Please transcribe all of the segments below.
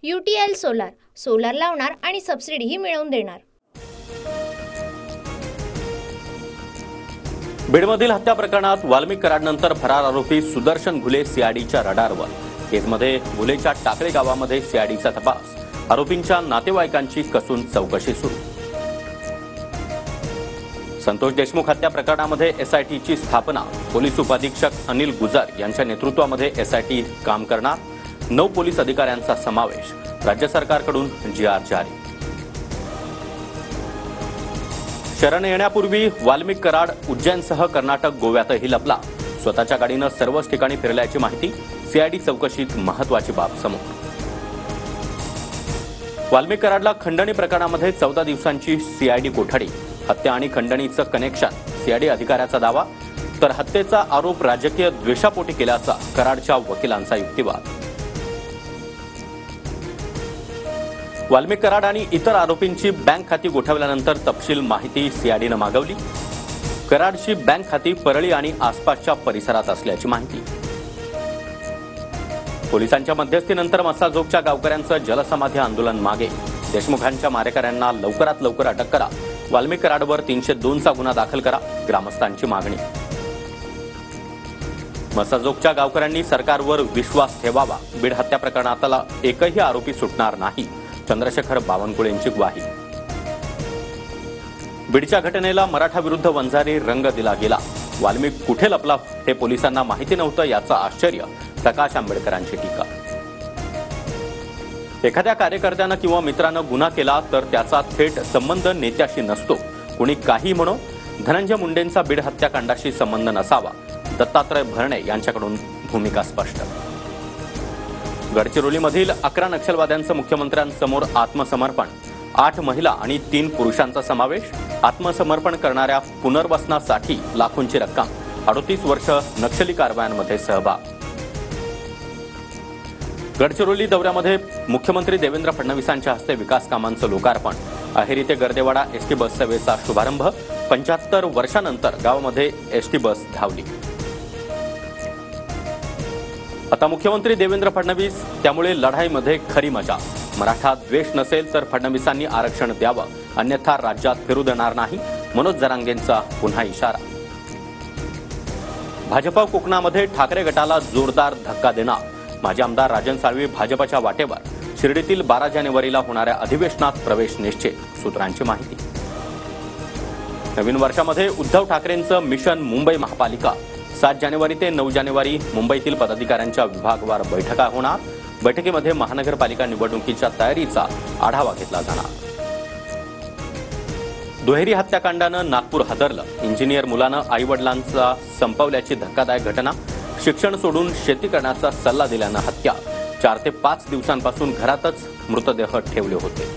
UTL solar, solar लावणार आणि सबसिडीही मिळवून देणार। बीडमधील हत्या प्रकरणात वाल्मिक कराडनंतर फरार आरोपी सुदर्शन घुले सीआयडीच्या रडारवर। केसमध्ये घुलेच्या टाकळे गावामध्ये सीआयडीचा तपास, आरोपींच्या नातेवाईकांची कसून चौकशी सुरू। संतोष देशमुख हत्या प्रकरणामध्ये एसआयटीची स्थापना, पोलीस उपाधीक्षक अनिल गुजर यांच्या नेतृत्वामध्ये एसआयटी काम करणार, 9 पोलीस अधिकाऱ्यांचा समावेश, राज्य सरकारकडून GR जारी। शरण येण्यापूर्वी वाल्मिक कराड उज्जैनसह कर्नाटक गोव्यातही लपला। स्वतःच्या गाडीनं सर्वच ठिकाणी फिरल्याची माहिती, सीआयडी चौकशीत महत्त्वाची बाब समोर। वाल्मिक कराडला खंडणी प्रकरणामध्ये 14 दिवसांची सीआयडी कोठडी, हत्या आणि खंडणीचं कनेक्शन, सीआयडी अधिकाऱ्याचा दावा, तर हत्येचा आरोप राजकीय द्वेषापोटी केल्याचा कराडच्या वकिलांचा युक्तिवाद। वाल्मिक कराड आणि इतर आरोपींची बँक खाती गोठवल्यानंतर तपशील माहिती सीआयडीनं मागवली। कराडची बँक खाती परळी आणि आसपासच्या परिसरात असल्याची माहिती। पोलिसांच्या मध्यस्थीनंतर मसाजोगच्या गावकऱ्यांचं जलसमाधी आंदोलन मागे, देशमुखांच्या मारेकऱ्यांना लवकरात लवकर अटक करा, वाल्मिक कराडवर 302चा गुन्हा दाखल करा, ग्रामस्थांची मागणी। मसाजोगच्या गावकऱ्यांनी सरकारवर विश्वास ठेवावा, बीड हत्या प्रकरणातला एकही आरोपी सुटणार नाही, चंद्रशेखर बावनकुळेंची ग्वाही। बीडच्या घटनेला मराठा विरुद्ध वंजारी रंग दिला गेला, वाल्मिक कुठे लपला हे पोलिसांना माहिती नव्हतं याचं आश्चर्य, प्रकाश आंबेडकरांची टीका। एखाद्या कार्यकर्त्यानं किंवा मित्रानं गुन्हा केला तर त्याचा थेट संबंध नेत्याशी नसतो, कुणी काही म्हणो, धनंजय मुंडेंचा बीड हत्याकांडाशी संबंध नसावा, दत्तात्रय भरणे यांच्याकडून भूमिका स्पष्ट। गडचिरोलीमधील 11 नक्षलवाद्यांचं मुख्यमंत्र्यांसमोर आत्मसमर्पण, 8 महिला आणि 3 पुरुषांचा समावेश, आत्मसमर्पण करणाऱ्या पुनर्वसनासाठी लाखोंची रक्कम, 38 वर्ष नक्षली कारवायांमध्ये सहभाग। गडचिरोली दौऱ्यामध्ये मुख्यमंत्री देवेंद्र फडणवीसांच्या हस्ते विकास कामांचं लोकार्पण, अहेरी ते गर्देवाडा एसटी बस सेवेचा शुभारंभ, 75 वर्षांनंतर गावामध्ये एसटी बस धावली। आता मुख्यमंत्री देवेंद्र फडणवीस, त्यामुळे लढाईमध्ये खरी मजा, मराठा द्वेष नसेल तर फडणवीसांनी आरक्षण द्यावं, अन्यथा राज्यात फिरू देणार नाही, मनोज जरांगेंचा पुन्हा इशारा। भाजप कोकणामध्ये ठाकरे गटाला जोरदार धक्का देणार, माजी आमदार राजन साळवी भाजपच्या वाटेवर, शिर्डीतील 12 जानेवारीला होणाऱ्या अधिवेशनात प्रवेश निश्चित, सूत्रांची माहिती। नवीन वर्षामध्ये उद्धव ठाकरेंचं मिशन मुंबई महापालिका, 7 जानेवारी ते 9 जानेवारी मुंबईतील पदाधिकाऱ्यांच्या विभागवार बैठका होणार, बैठकीमध्ये महानगरपालिका निवडणुकीच्या तयारीचा आढावा घेतला जाणार। दुहेरी हत्याकांडानं नागपूर हादरलं, इंजिनियर मुलानं आईवडिलांचा संपवल्याची धक्कादायक घटना, शिक्षण सोडून शेती करण्याचा सल्ला दिल्यानं हत्या, 4 ते 5 दिवसांपासून घरातच मृतदेह ठेवले होते।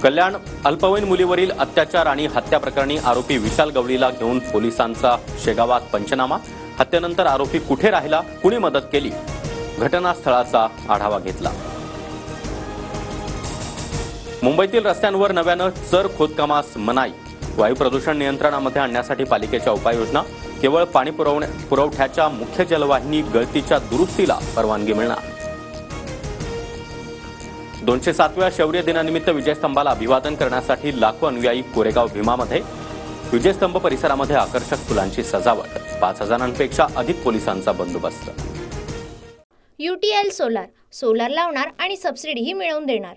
कल्याण अल्पवयीन मुलीवरील अत्याचार आणि हत्या प्रकरणी आरोपी विशाल गवळीला घेऊन पोलिसांचा शेगावात पंचनामा, हत्येनंतर आरोपी कुठे राहिला, कुणी मदत केली, घटनास्थळाचा आढावा घेतला। मुंबईतील रस्त्यांवर नव्यानं चर खोदकामास मनाई, वायू प्रदूषण नियंत्रणामध्ये आणण्यासाठी पालिकेच्या उपाययोजना, केवळ पाणी पुरवठ्याच्या मुख्य जलवाहिनी गळतीच्या दुरुस्तीला परवानगी मिळणार। 207व्या शौर्य दिनानिमित्त विजयस्तंभाला अभिवादन करण्यासाठी लाखो अनुयायी कोरेगाव भीमामध्ये, विजयस्तंभ परिसरामध्ये आकर्षक फुलांची सजावट, 5000पेक्षा अधिक पोलिसांचा बंदोबस्त। UTL सोलार, सोलार लावणार आणि सबसिडीही मिळवून देणार।